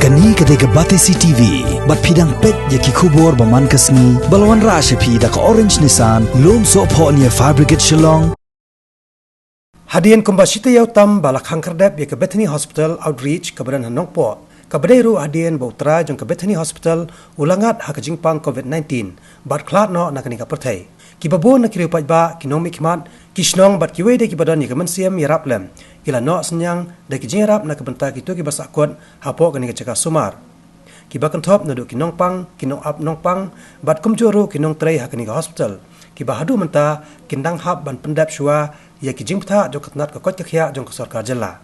Kani ketika Bethany TV, bat pidang pet yaki kubur baman kasni, balwan rasha pida ka orange nisan, lom so po niya fabricate shillong. Hadian kumbasita yaw tam balak hangkardep ya ke Bethany Hospital Outreach kabadan hanong po. Kabadairu hadian bautra jong ke Bethany Hospital ulangat hakajingpang COVID-19, bat klat no nakani ka pertai. Kibabo na kiriu pajba kinong mikmat, kisnong bat kiwe de kibadan ya kemensiam yarap lem. Kila no senyang da kijingarap na kebentak itu kiba Sahkut hapo kani ka sumar. Kiba kentop nadu kinong pang, kinong ap nong pang, bat kumjuru kinong tray hakani ka hospital. Kiba hadu menta kindang hap ban pendap shua ya kijing pta jong katnat ka kot kakhya jong ka sarkar jela.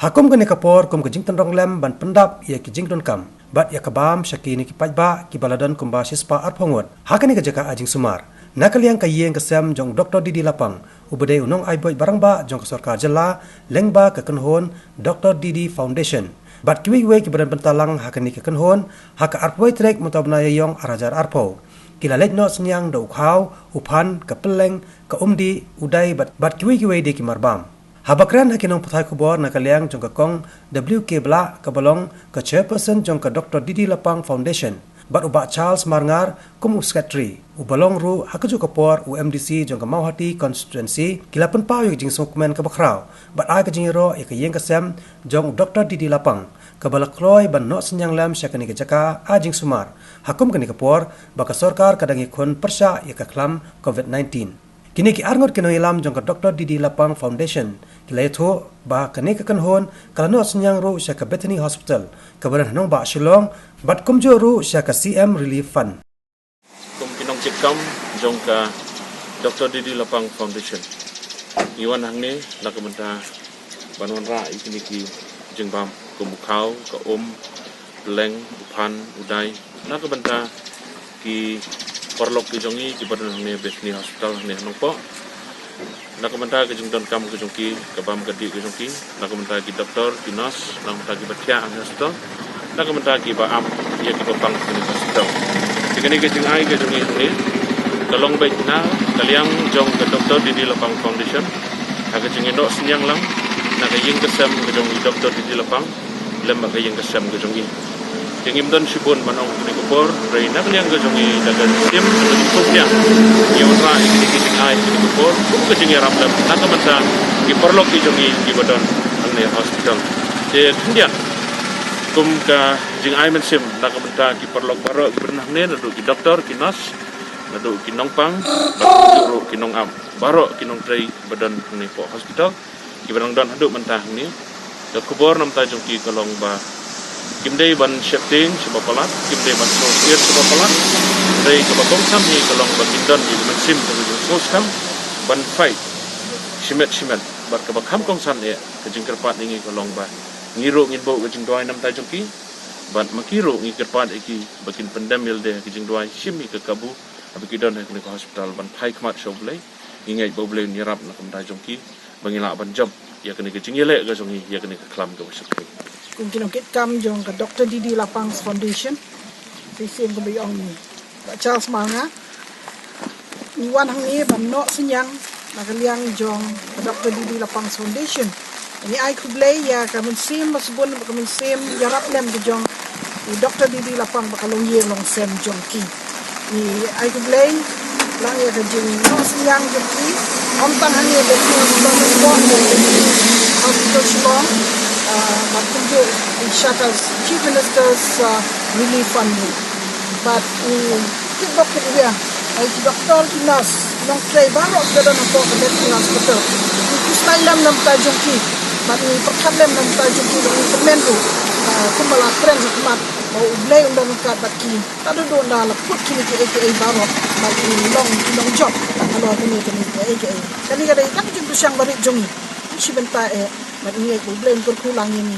Hakum kani kapor kum kijing tendrong lem ban pendap ya kijing don kam. Bat ya kabam syaki ni kipajba kibaladan kumba sispa arpongot. Hakani ka jaka ajing sumar. Nakaliang kayeng kesem jong Dr. Didi Lapang. Ubedai unong aiboy barang ba jong ka sarkar jela lengba ka kenhon Dr. Didi Foundation. Bat kiwi-kiwi kibadan bentalang hakani ka kenhon haka arpoy trek mutabna yayong arajar arpo. Kila lej no senyang da ukhaw, upan, kapeleng, ka umdi, uday bat kiwi-kiwi di ki Marbam. Habakran hakinong patay kubor nakaliang jong ka kong WK Bla kabalong ka chairperson jong ka Dr. Didi Lapang Foundation. Bat ubak Charles Marngar kum sekretari. Ubalong ru hakaju kapor UMDC jong ka Mauhati constituency kila Pynpoi jing sokmen ka bakraw. Bat ai ka jingiro ya ka yeng kasem jong Dr. Didi Lapang. Kabalakloy ban no senyang lam syakani ka jaka ajing sumar. Hakum kani kapor baka sarkar kadangi khon persya ya ka klam COVID-19. Kini ki arngot kino ilam jong ka Dr. Didi Lapang Foundation. Kila ito ba kani ka kanhon kala no senyang ru sya ka Bethany Hospital. Kabaran hanong ba shilong bat kumjo ru sya ka CM Relief Fund. Kum kinong cikam jong ka Dr. Didi Lapang Foundation. Iwan hang ni nakamenta banwan ra ikini ki jengbam kumukau ka leng upan uday nakamenta ki perlok ki jongi ki badan ni Bethany Hospital ni hanong po. Nakamenta ki jong don kam ki jongki ka bam gadi ki jongki nakamenta ki doktor ki nurse nakamenta ki batia ang hospital nakamenta ki ba am ya ki bang ki hospital. Kini ke jing ai ke jong ni kalong baik na kaliang jong ke Dr. Didi Lapang Foundation aga jing no senyang lang na ka yeng kesem ke jong Dr. Didi Lapang lem ka yeng kesem ke jong jing imdan sibun manong ni kupor rei na kaliang ke jong dagan sim tuknya yo ra ini ke jing ai ni kupor ke jing ram lem na ka menta ki perlok ki jong ki badan ang hospital je tindia kum ka jing ai men sim na ka menta ki perlok baro ki bernah ne nadu ki doktor ki nurse nadu ki nongpang baro ki nong am baro ki nong tray badan ni po hospital ki barang dan hadu mentah ni ka kubor nam ta jong ki kalong ba kimdei ban shifting sebab palat kimdei ban sosial sebab palat dari ka bakong sam ni kalong ba kindan ni men sim ta jong sosam ban fight simet bar ka bakam kong san ya ka jing kerpat ni kalong ba ngiro ngin bo ka jing doai nam ta jong ki bat makiro ngi kerpat iki bakin pendamil de ka jing doai simi ka kabu abiki don ni ka hospital ban phai kmat shoblei ingai bo blei ni rap na kam ta jong ki bangila ban job ya kini ka jing yele ka jong ya kini ka klam ka sekre kung kinong kitkam jong ka Dr. Didi Lapang Foundation sisim ko bayong ni Charles Marngar iwan hang ni ban no senyang nakaliang jong ka Dr. Didi Lapang Foundation ini ay kublay ya kamun sim masbon kamun sim yarap lem ke jong Dr. Didi Lapang bakalong ye long sem jong ki ni ay kublay lang ya ka jing no senyang jong ki om tan hang ye de hospital shilong but kunjo shatas chief minister's relief fund but kit doktor dia ay doktor kinas nong tray baro kada na po ka Bethany Hospital kusailam nam ta jongki but ni perkadlem nam ta jongki ni permenru kumbala kren hikmat mau ublay undang ka batki tado do na la put kini ke aka baro but ni long job kalau kini aka kani kada ikan jing syang bari jongi si benta but ni ublay kurkulang ini